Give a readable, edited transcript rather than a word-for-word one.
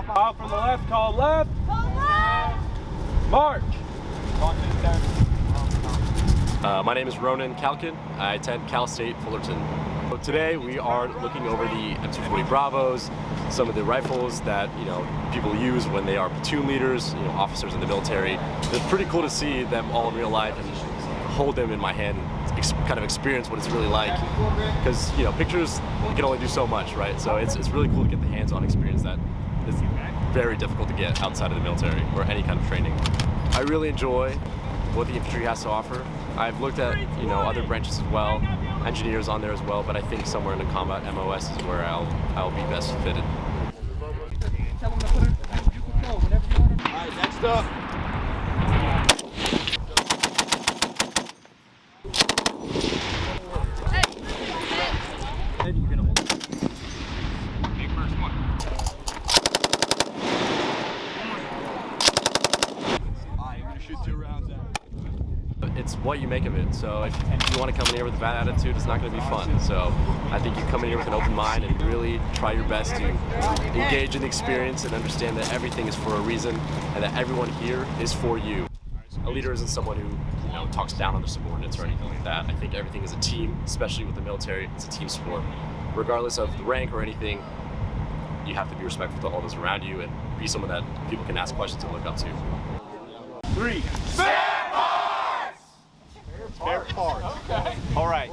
File from the left, call left. March. My name is Ronan Kalkin. I attend Cal State Fullerton. So today we are looking over the M249 Bravos, some of the rifles that people use when they are platoon leaders, officers in the military. It's pretty cool to see them all in real life and hold them in my hand and kind of experience what it's really like. Because pictures, you can only do so much, right? So it's really cool to get the hands-on experience that is very difficult to get outside of the military or any kind of training. I really enjoy what the infantry has to offer. I've looked at other branches as well, engineers on there as well, but I think somewhere in the combat MOS is where I'll be best fitted. Alright, next up. It's what you make of it. So if you want to come in here with a bad attitude, it's not going to be fun. So I think you come in here with an open mind and really try your best to engage in the experience and understand that everything is for a reason and that everyone here is for you. A leader isn't someone who talks down on their subordinates or anything like that. I think everything is a team, especially with the military. It's a team sport. Regardless of the rank or anything, you have to be respectful to all those around you and be someone that people can ask questions and look up to. 3. Spare parts! Okay. All right.